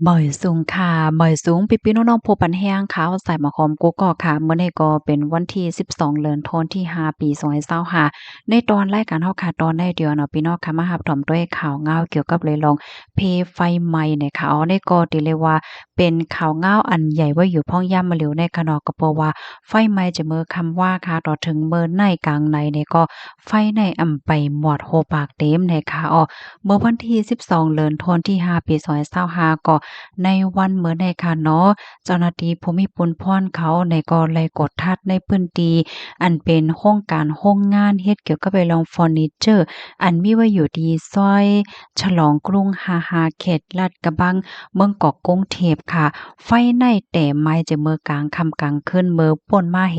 บ่อยสูงค่ะบ่อยสูงพี่ๆน้องๆผู้ปันแห้งขาวใส่หมอหอมกุ๊กกอกค่ะมื้อนี้ก็เป็นวันที่12เดือนธันวาคมที่5ปี2025ในตอนรายการเฮาค่ะตอนได้เดียวเนาะพี่น้องค่ะมารับชมด้วยข่าวเงาเกี่ยวกับเรื่องเพไฟไหม้เนี่ยค่ะอ๋อนี่ก็ติเลยว่าเป็นข่าวเงาอันใหญ่ไว้อยู่พ้องย่ำมาเหลวในคะเนาะก็เพราะว่าไฟไหม้จะเมือคำว่าค่ะต่อถึงเมินในกลางในเนี่ยก็ไฟในอำไปหมอดโฮปากเต็มเนี่ยค่ะอ้อเมื่อวันที่12เดือนธันวาคมที่5ปี2025ก็ ในวันเหมือนในค่ะเนาะเจ้าหน้าที่ภูมิพลพรเขาในก็เลยกดทัดในพื้นที่อันเป็นโครงการโรงงานเฮ็ดเกี่ยวกับไอ้ลองเฟอร์นิเจอร์อันมีไว้อยู่ที่ซอยฉลองกรุง55เขตลาดกระบังเมืองเกาะกรุงเทพค่ะไฟไหม้แต่ไม้จะเมื่อกลางค่ำกลางคืนเมื่อป่นมาเห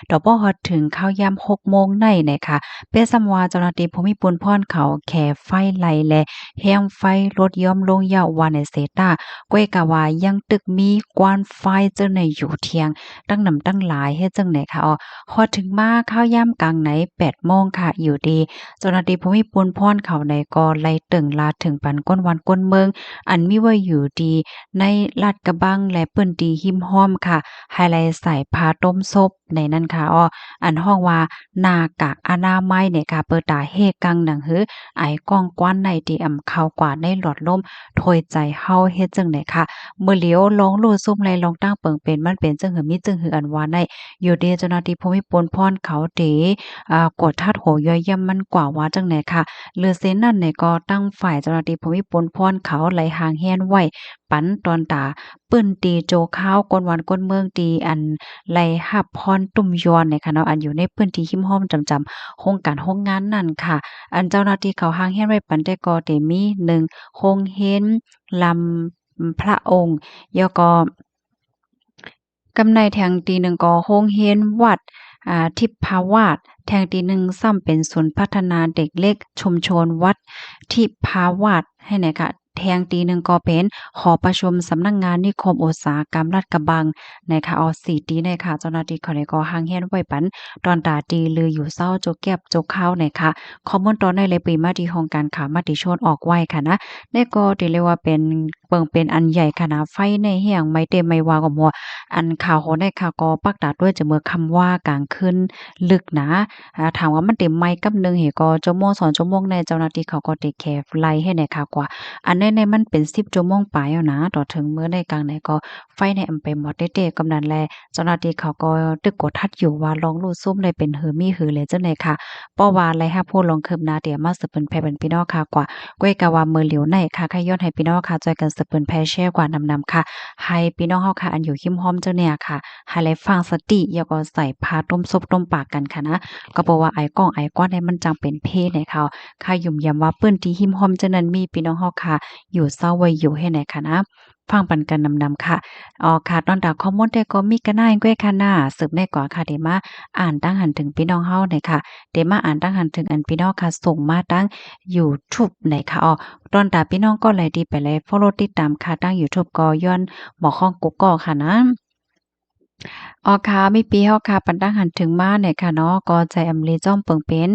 ดอกบ่ฮอดถึงข้าวยาม6โมงในเนี่ยค่ะเป็นสำว่าเจ้าหน้าที่ภูมิพลพรเขาแค่ไฟไล่และแฮมไฟลดย่อมลงยาวว่าในเซตา ก้อยกะว่ายังตึกมีกวานไฟเจ้าในอยู่เที่ยงตั้งนำตั้งหลายเฮ็ดจังไหนคะอ๋อฮอดถึงมาข้าวยามกลางไหน8โมงค่ะอยู่ดีเจ้าหน้าที่ภูมิพลพรเขาในก็ไล่ตึงลาดถึงปันก้นวันก้นเมืองอันมีไว้อยู่ดีในลาดกระบังและปื้นดีหิมห้อมค่ะไฮไลท์ใส่ผ้าต้มซบในนั้นค่ะอ้ออันห้องว่าหน้ากากอนามัยเนี่ยค่ะเปิดตาเฮกังหนังหือไอกล้องกว้านในที่อำเข้ากว่าในหลอดลมโถยใจเฮาเฮ็ดจังได๋ค่ะ เมื่อเหลียวลองโลดซุ่มไรลองตั้งเปิงเป็นมันเป็นจังหือมีจังหืออันว่าได้อยู่เดเจ้าหน้าที่ภูมิพลพรเขาเตกดทัดโหย่อยย่ำมันกว่าว่าจังไหนค่ะเรือเส้นนั้นเนี่ยก็ตั้งฝ่ายเจ้าหน้าที่ภูมิพลพรเขาไหลหางแฮนไว้ปันตอนตาปื้นตีโจข้าวก้นวันก้นเมืองตีอันไหลหับพรตุ่มยอนเนี่ยค่ะเนาะอันอยู่ในพื้นที่หิมห้อมจำๆโครงการโรงงานนั่นค่ะอันเจ้าหน้าที่เขาหางแฮนไว้ปันแต่ก็ได้มี1โรงเห็นลำพระองค์ แล้วก็กำในแทงตีหนึ่งก็โรงเรียนวัดทิพาวาสแทงตีหนึ่งซ้ำเป็นศูนย์พัฒนาเด็กเล็กชุมชนวัดทิพาวาสให้ไหนค่ะแทงตีหนึ่งก็เป็นหอประชุมสำนักงานนิคมอุตสาหกรรมลาดกระบังนะคะเอา4ตีในค่ะเจ้าหน้าที่เขานี่ก็หางเฮียนไว้ปันตอนตาตีลืออยู่เศร้าโจกแก็บโจกข้าวนะคะข้อมูลตอนในเลยปีมาที่ห้องการข่าวมติชนออกไว้ค่ะนะนี่ก็ถือเลยว่าเป็นเปิงเป็นอันใหญ่ค่ะนะไฟในเฮียงไม่เต็มไม่ว่าก็มัว อันข่าวโหนได้ข่าวก็ปักดาดด้วยจะเมื่อคำว่ากลางคืนลึกนะถามว่ามันเต็มไหมกับหนึ่งเหก็ชั่วโมง2ชั่วโมงในเจ้าหน้าที่เขาก็ได้แค่ไล่ให้ในข่าวกว่าอันในมันเป็น10ชั่วโมงปลายแล้วนะต่อถึงมื้อในกลางไหนก็ไฟในอำไปหมดเด้ๆกำนั้นแลเจ้าหน้าที่เขาก็ตึกกดทัดอยู่ว่าลองรูดซุ่มได้เป็นหือมีหือเลยจังได๋ค่ะเพราะว่าไลรับผู้ลงคืบหน้าเดี๋ยวมาสืบเปิ้นแพ่เป็นพี่น้องค่ะกว่าก้อยกะว่ามื้อเหลียวในค่ะขย้อนให้พี่น้องค่ะช่วยกันสืบเปิ้นแพ่แชร์กว่านำๆค่ะ ให้พี่น้องเฮาค่ะอันอยู่หิ้มห้อมเจ้าเนี่ยค่ะให้ได้ฟังสติแล้วก็ใส่ผ้าต้มซบต้มปากกันค่ะนะก็บอกว่าไอ้ก้องไอ้ก้อนเนี่ยมันจังเป็นเพศให้เขาค่ะยุ่มย้ำว่าเปิ้นที่หิ้มห้อมเจ้านั้นมีพี่น้องเฮาค่ะอยู่เศร้าไว้อยู่ให้ไหนค่ะนะฟังปันกันนำๆค่ะอ๋อค่ะตอนดาข้อมูลแต่ก็มีกันหน้าแก้ค่ะหน้าสืบได้ก่อนค่ะเดี๋ยวมาอ่านตั้งหันถึงพี่น้องเฮาหน่อยค่ะเดี๋ยวมาอ่านตั้งหันถึงอันพี่น้องค่ะส่งมาตั้งยูทูบไหนค่ะอ๋อตอนตาพี่น้องก็ไลค์ดีไปเลยฟอลโลติดตามค่ะตั้งยูทูบก็ย้อนหมอข้องกุ๊กก็ค่ะนะอ๋อค่ะมีปีเฮาค่ะปันตั้งหันถึงมาเนี่ยค่ะเนาะก็ใจอำลีจ้อมเปิงเป็น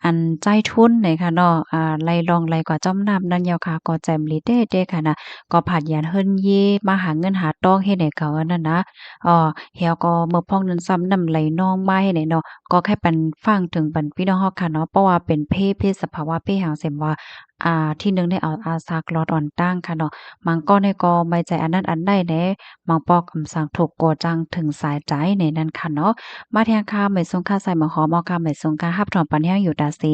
อันใจทุนเนี่ยค่ะเนาะไล่รองไล่กว่าจ้อมน้ำนั่นยาวค่ะก็ใจอำลีเด้ๆค่ะนะก็ผาดยานเฮิรนเยมาหาเงินหาทองเฮ็ดให้เขาอันนั้นนะเฮียก็เมื่อพ้องนั้นซ้ำน้ำไหลนองมาให้ไหนเนาะก็แค่ปันฟังถึงปันพี่น้องเฮาค่ะเนาะเพราะว่าเป็นเพศสภาวะเพศหางเสมว่าที่หนึ่งได้เอาอาสากลอดอ่อนตั้งค่ะเนาะมังก็ในก็ไม่ใจอันนั้นอันใดแหน บางปอกคำสั่งถูกโกจังถึงสายใจในนั้นค่ะเนาะมาแทงค่าเหมยสงค่าใส่หมอหอมอค่าเหมยสงค่าฮับถอมปันแห้งอยู่ตาซี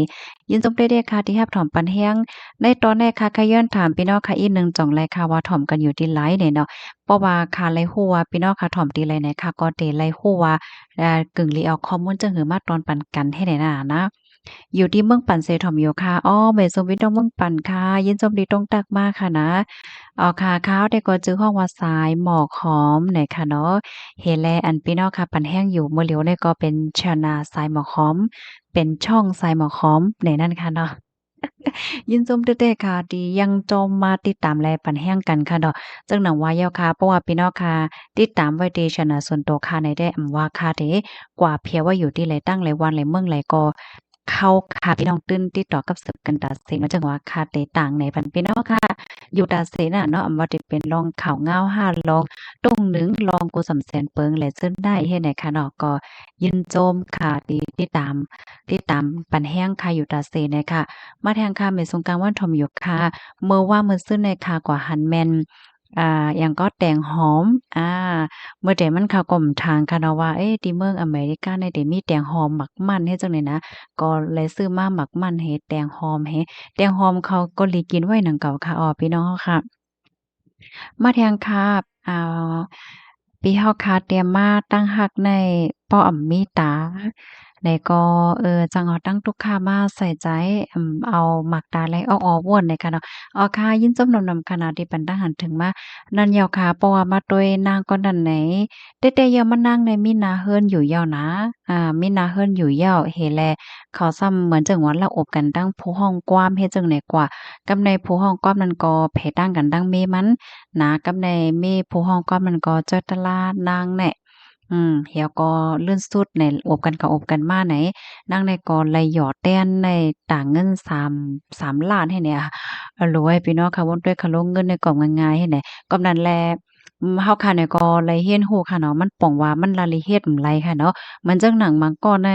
ยินจมได้ๆค่ะที่ฮับถอมปันแห้งในตอนแรกค่ะขย้อนถามพี่น้องค่ะอีกหนึ่งจ่องแลค่ะว่าถอมกันอยู่ที่ไลเนี่ยเนาะเพราะว่าค่ะไลฮู้ว่าพี่น้องค่ะถอมตีไรไหนค่ะก็เตไลฮู้ว่ากึ่งลีเอาข้อมูลจังหือมาตอนปันกันให้ได้น่ะนะอยู่ที่เมืองปั่นเซถอมอยู่ค่ะอ้อเหมยสมวิตต้องเมืองปั่นค่ะยินจมดีตรงตักมากค่ะนะ อ๋อค่ะข้าวแต่ก็จื้อฮ้องว่าสายหมอกหอมเนี่ยค่ะเนาะเฮแลอันพี่น้องค่ะปันแห้งอยู่มื้อเหลียวเนี่ยก็เป็นชาวนาสายหมอกหอมเป็นช่องสายหมอกหอมในนั้นค่ะเนาะยินชมเด้อๆค่ะที่ยังจมมาติดตามและปันแห้งกันค่ะเนาะจังหนังว่าแล้วค่ะเพราะว่าพี่น้องค่ะติดตามไว้ที่ช่องส่วนตัวค่ะในได้อำว่าค่ะเด้กว่าเพียงว่าอยู่ที่ไหนตั้งหลายวันหลายเมืองหลายก็ เข้าค่ะพี่น้องตื้นติดต่อกับสืบกันตาเสนว่าจังหวะค่ะแตกต่างในพันพี่น้องค่ะอยู่ตาเสนเนาะบ่ได้เป็นรองข่าวเงาห้าลองตุ้งหนึ่งลองกูสำแสนเปิงและซึ่งได้เฮ็ดไหนค่ะเนาะก็ยินโจมค่ะติดตามปันแห้งค่ะอยู่ตาเสนค่ะมาแทงค่ะเมสงกลางวันทอมอยู่ค่ะเมื่อว่ามื้อซื่นในค่ะกว่าหันแม่นอย่างก็แตงหอมเมื่อแต่มันเข้ากลมทางค่ะเนาะว่าเอ๊ะที่เมืองอเมริกาเนี่ยได้มีแตงหอมหมักมันเฮ็ดจั่งใดนะ ก็เลยซื้อมาหมักมันเฮ็ดแตงหอมแฮะแตงหอมเขาก็หลีกินไว้หนังเก่าค่ะอ้อพี่น้องเราค่ะมาแทงค่ะปีเฮาค่ะเตรียมมาตั้งฮักในป้ออำมีตาแล้วก็จังเอาตั้งตุกค่ามาใส่ใจเอาหมักตาและเอาออว่วนเลยค่ะเนาะอ๋อค่ะยินจมนำๆขนาดที่ปันตั้งหันถึงมานั่นยาวค่ะเพราะว่ามาด้วยนางก็นั่นไหนแต่ๆยามานั่งในมีนาเฮิรนอยู่ยาวนะมีนาเฮิรนอยู่ยาวเฮแล เขาซ้ำเหมือนจังหวัดเราอบกันตั้งผู้ห้องกว้ามเฮ็ดจังได๋กว่ากับในผู้ห้องกว้ามนั้นก็แพ้ต่างกันดังเมมันหนากับในเมผู้ห้องกว้ามมันก็จ้อยตะลานางแหน่เหี่ยวก็เลื่อนสุดในอบกันก็อบกันมาไหนนางในก็ไหลหยอดแต้นในต่างเงิน3ล้านให้เนี่ยรวยพี่น้องค่ะวนด้วยคะลงเงินในกล่องง่ายๆให้แหน่กำนั้นแลเฮาค่ะเนี่ยก็เลยเฮียนฮู้ค่ะเนาะมันป่องว่ามันละลิเฮ็ดไรค่ะเนาะมันจังหนังมังก็ใน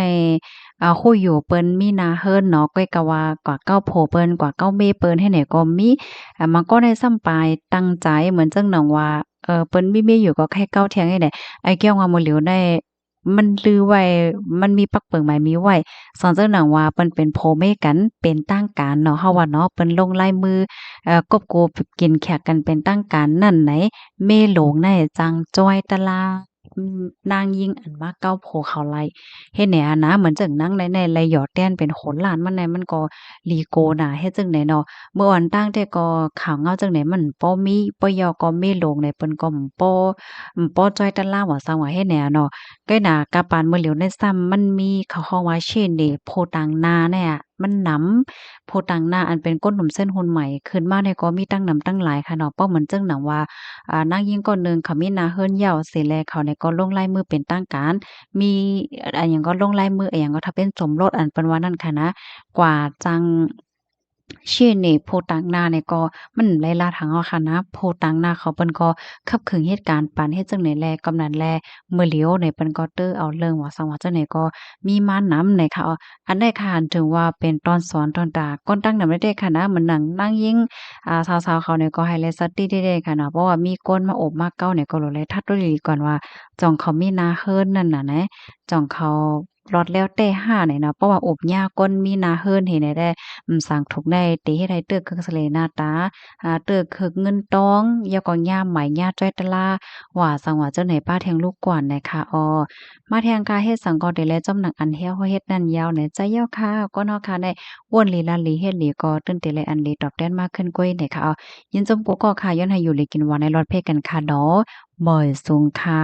คู่อยู่เปิ้นมีนาเฮิรนเนาะก้อยก็ว่ากว่าเก้าโผเปิ้นกว่าเก้าเมเปิ้นให้ไหนก็มีมันก็ได้ซ้ำปลายตั้งใจเหมือนจังหนังว่าเปิ้นมีเมียอยู่ก็แค่เก้าเที่ยงให้ได้ไอ้แก้วงามบ่เหลียวได้มันลือไว้มันมีปักเปิงหมายมีไว้สอนจังหนังว่าเปิ้นเป็นโผเมกันเป็นตั้งการเนาะเฮาว่าเนาะเปิ้นลงลายมือกบโกบกินแขกกันเป็นตั้งการนั่นไหนเมหลงในจังจ้อยตะลานางยิงอันว่าเก้าโผเขาไล่ เฮ็ดแหนอะนะเหมือนจั่งหนังในไหลหยอดแต้นเป็นโขนล้านมันในมันก็ลีโกน่ะเฮ็ดจั่งใดเนาะเมื่อวันตั้งแต่ก็ข่าวเงาจั่งใดมันบ่มีบ่ยอก็มีลงในเปิ้นก็บ่จ้อยตะล่าว่าซังว่าเฮ็ดแหนอะเนาะก้อยหน้ากะปานมื้อเหลียวในซ้ำมันมีเขาฮ้องว่าเช่นเดโพตังนาเนี่ยมันหนำโพตังนาอันเป็นก้นหนุ่มเส้นหุ่นใหม่ขึ้นมาเนี่ยก็มีตั้งหนำตั้งหลายค่ะเนาะเป้าเหมือนจั่งหนังว่า นางหญิงคนหนึ่งเขามีนาเฮิรนเหย้าเสร็จแล้วเขาเนี่ยก็ลงลายมือเป็นทางการมีหยังก็ลงลายมืออะหยังก็ถ้าเป็นสมรสอันเปิ้นว่านั่นค่ะนะกว่าจังชื่อนี่โพตังนาเนี่ยก็มันไล่ล่าทางเฮาค่ะนะโพตังนาเขาเปิ้นก็คับขึงเหตุการณ์ปานเฮ็ดจังได๋แลกำนั้นแลมื้อเหลียวเนี่ยเปิ้นก็เตื้อเอาเรื่องว่าซังว่าจังได๋ก็มีมานำในค่ะอันใดค่ะอันถึงว่าเป็นตอนสอนตอนตาก่อนตั้งนำได้เด้ค่ะนะเหมือนหนังนางหญิง สาวๆเขาเนี่ยก็ไฮไลต์สติได้ๆค่ะเนาะเพราะว่ามีคนมาโอบมาเก้าเนี่ยก็รู้เลยทัดด้วยดีก่อนว่าจ่องเขามีนาเฮิรนนั่นน่ะนะจ่องเขารอดแล้วแต่ห้าเนี่ยเนาะเพราะว่าโอบย่าก้นมีนาเฮิรนเห็นได้สร้างถูกได้ตีให้ได้เตื้อคึกสะเลหน้าตาเตื้อคึกเงินตองยาก็ย่ามไหมย่าจ้อยตะลาว่าสังว่าเจ้าไหนป้าแทงลูกกวนน่ะค่ะมาแทงกาเฮ็ดสังก็ได้แลจอมหนักอันเหี่ยวเฮ็ดนั่นยาวเนี่ยใจยาวค่ะก็เนาะค่ะได้อ้วนลีลาลีเฮ็ดลีก็ตื้นเตเลยอันลีตอบแทนมากขึ้นกว่าเนี่ยค่ะยินจมกูก็ค่ะย้อนให้อยู่เลยกินหวานในรอดเพกันค่ะเนาะบ่อยสูงค่ะ